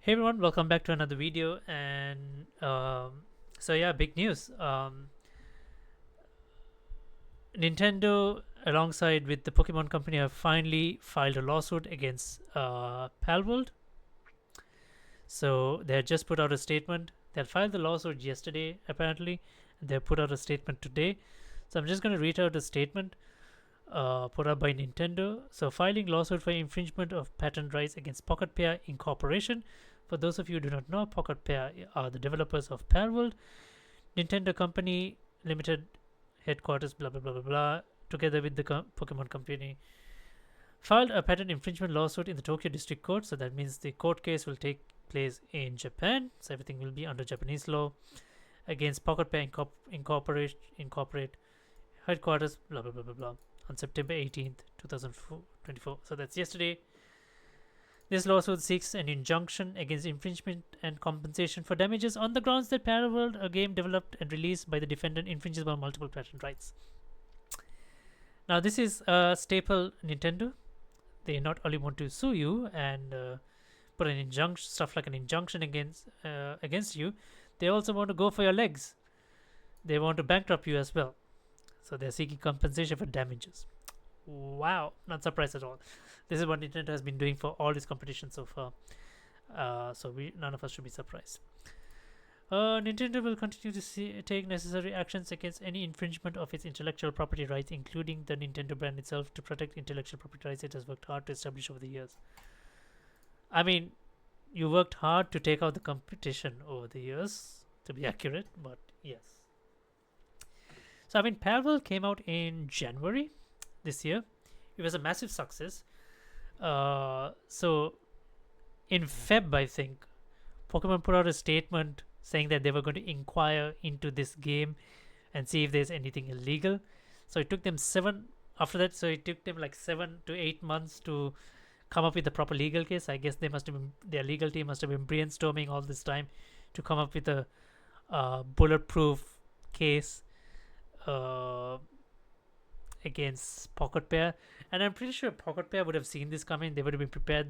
Hey everyone, welcome back to another video. And so yeah, big news. Nintendo, alongside with the Pokemon Company, have finally filed a lawsuit against Palworld. So they had just put out a statement. They had filed the lawsuit yesterday, apparently. And they put out a statement today. So I'm just going to read out the statement put out by Nintendo. So filing lawsuit for infringement of patent rights against Pocket Pair Incorporation. For those of you who do not know, Pocket Pair are the developers of Palworld. Nintendo Company Limited headquarters, blah blah blah blah blah, together with the Pokemon Company, filed a patent infringement lawsuit in the Tokyo District Court. So that means the court case will take place in Japan. So everything will be under Japanese law against Pocket Pair Incorporate headquarters, blah blah blah blah blah, on September 18th, 2024. So that's yesterday. This lawsuit seeks an injunction against infringement and compensation for damages on the grounds that Palworld, a game developed and released by the defendant, infringes on multiple patent rights. Now, this is a staple Nintendo. They not only want to sue you and put an injunction, stuff like an injunction against you, they also want to go for your legs. They want to bankrupt you as well. So they're seeking compensation for damages. Wow, not surprised at all. This is what Nintendo has been doing for all these competitions so far. So none of us should be surprised. Nintendo will continue to take necessary actions against any infringement of its intellectual property rights, including the Nintendo brand itself, to protect intellectual property rights it has worked hard to establish over the years. I mean, you worked hard to take out the competition over the years, to be accurate, but yes. So, I mean, Palworld came out in January this year. It was a massive success. So, in Feb, I think, Pokemon put out a statement saying that they were going to inquire into this game and see if there's anything illegal. So it took them after that. So it took them like 7 to 8 months to come up with the proper legal case. I guess their legal team must have been brainstorming all this time to come up with a bulletproof case against Pocket Pair. And I'm pretty sure Pocket Pair would have seen this coming. They would have been prepared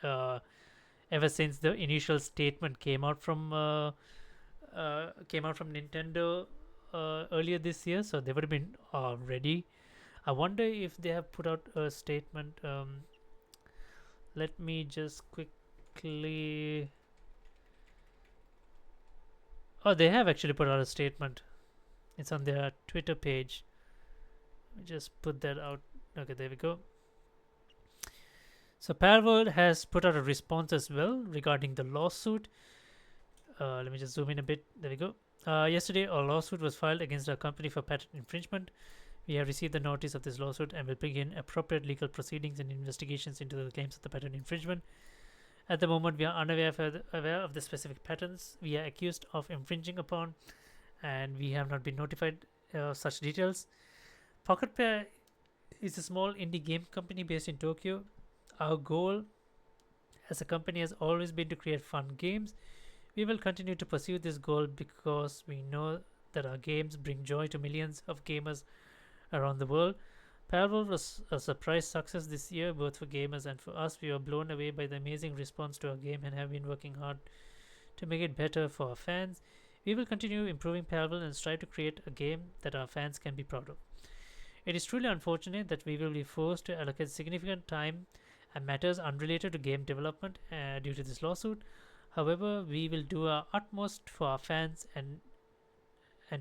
ever since the initial statement came out from Nintendo earlier this year. So they would have been ready. I wonder if they have put out a statement. Let me just quickly. Oh, they have actually put out a statement. It's on their Twitter page. Let me just put that out. Okay, there we go. So Palworld has put out a response as well regarding the lawsuit. Let me just zoom in a bit. There we go. Yesterday, a lawsuit was filed against our company for patent infringement. We have received the notice of this lawsuit and will begin appropriate legal proceedings and investigations into the claims of the patent infringement. At the moment, we are unaware of the specific patents we are accused of infringing upon, and we have not been notified of such details. Pocket Pair is a small indie game company based in Tokyo. Our goal as a company has always been to create fun games. We will continue to pursue this goal because we know that our games bring joy to millions of gamers around the world. Palworld was a surprise success this year, both for gamers and for us. We were blown away by the amazing response to our game and have been working hard to make it better for our fans. We will continue improving Palworld and strive to create a game that our fans can be proud of. It is truly unfortunate that we will be forced to allocate significant time and matters unrelated to game development due to this lawsuit. However, we will do our utmost for our fans and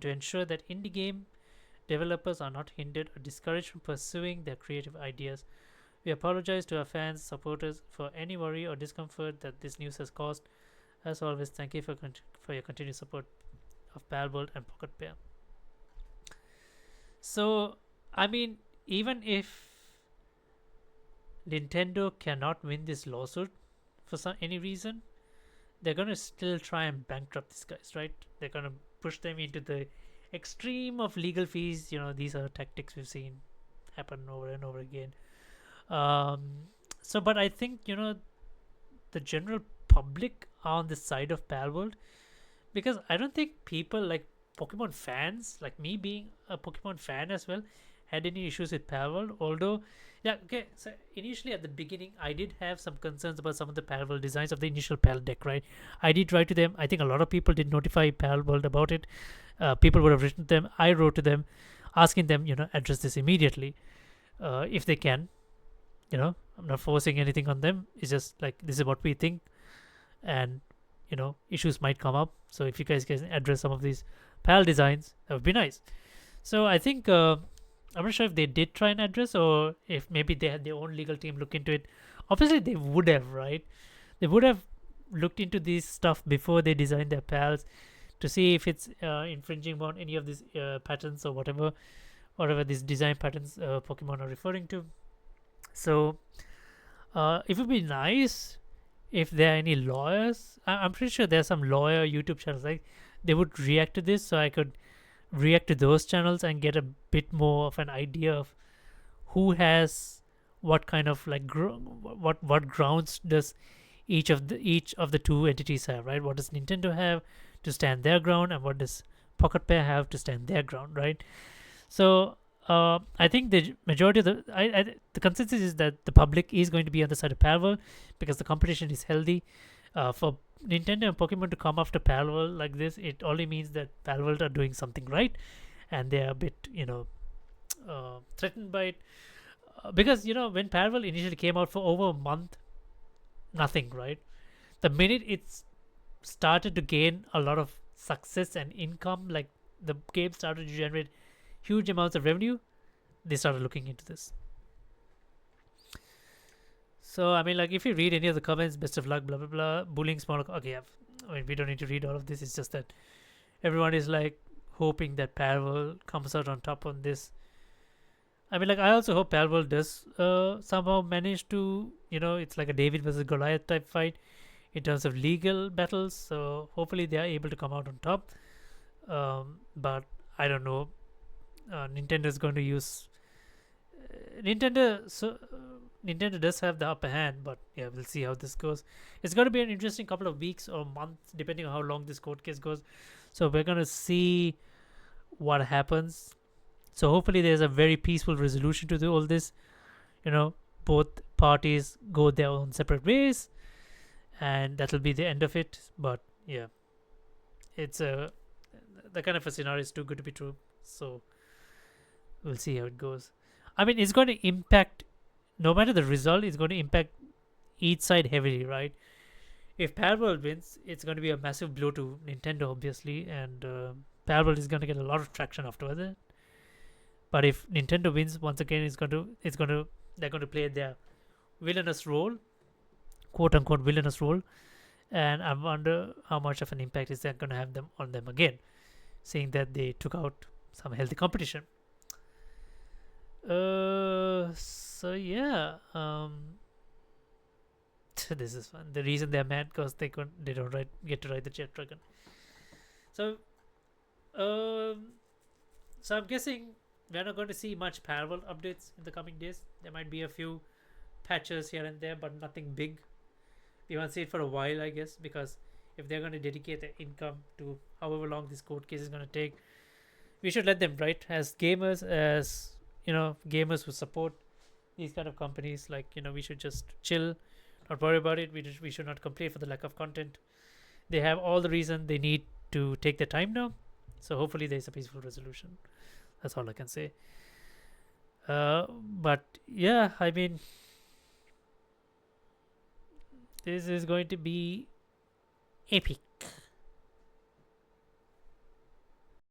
to ensure that indie game developers are not hindered or discouraged from pursuing their creative ideas. We apologize to our fans, supporters for any worry or discomfort that this news has caused. As always, thank you for your continued support of Palworld and Pocket Pair. So, I mean, even if Nintendo cannot win this lawsuit for any reason, they're going to still try and bankrupt these guys, right? They're going to push them into the extreme of legal fees. These are tactics we've seen happen over and over again. But I think, the general public are on the side of Palworld, because I don't think people like Pokemon fans, like me being a Pokemon fan as well, had any issues with Palworld. Although, yeah, okay. So initially at the beginning, I did have some concerns about some of the Palworld designs of the initial Pal deck. Right, I did write to them. I think a lot of people did notify Palworld about it. People would have written to them. I wrote to them, asking them, address this immediately, if they can. I'm not forcing anything on them. It's just like this is what we think, and issues might come up. So if you guys can address some of these PAL designs, that would be nice. So I think I'm not sure if they did try and address, or if maybe they had their own legal team look into it. Obviously they would have, right? They would have looked into this stuff before they designed their PALs to see if it's infringing on any of these patterns or whatever these design patterns Pokemon are referring to. So it would be nice if there are any lawyers. I'm pretty sure there are some lawyer YouTube channels, like they would react to this, so I could react to those channels and get a bit more of an idea of who has what kind of like what grounds does each of the two entities have, right? What does Nintendo have to stand their ground, and what does Pocket Pair have to stand their ground, right? So I think the majority of the consensus is that the public is going to be on the side of Palworld because the competition is healthy. For Nintendo and Pokemon to come after Palworld like this, it only means that Palworld are doing something right, and they are a bit, threatened by it. Because when Palworld initially came out for over a month, nothing, right? The minute it's started to gain a lot of success and income, like the game started to generate huge amounts of revenue, they started looking into this. So I mean, like if you read any of the comments, best of luck, blah blah blah, bullying small. Okay, I mean we don't need to read all of this. It's just that everyone is like hoping that Palworld comes out on top on this. I mean, like I also hope Palworld does somehow manage to, it's like a David versus Goliath type fight in terms of legal battles. So hopefully they are able to come out on top. But I don't know. Nintendo is going to use Nintendo. So Nintendo does have the upper hand, but yeah, we'll see how this goes. It's going to be an interesting couple of weeks or months, depending on how long this court case goes. So we're going to see what happens. So hopefully there's a very peaceful resolution to all this. Both parties go their own separate ways, and that'll be the end of it. But yeah, it's the kind of a scenario is too good to be true. So we'll see how it goes. I mean, it's going to impact, no matter the result, it's going to impact each side heavily, right? If Palworld wins, it's going to be a massive blow to Nintendo, obviously, and Palworld is going to get a lot of traction afterwards. But if Nintendo wins, once again, they're going to play their villainous role, quote unquote villainous role, and I wonder how much of an impact is that going to have on them again, seeing that they took out some healthy competition. So yeah, this is fun. The reason they're mad because they don't get to ride the jet dragon. So, so I'm guessing we're not going to see much Palworld updates in the coming days. There might be a few patches here and there, but nothing big. We won't see it for a while, I guess, because if they're going to dedicate their income to however long this court case is going to take, we should let them, right? As gamers, gamers who support these kind of companies, like we should just chill, not worry about it. We should not complain for the lack of content. They have all the reason they need to take their time now. So hopefully there's a peaceful resolution. That's all I can say. But yeah, I mean, this is going to be epic.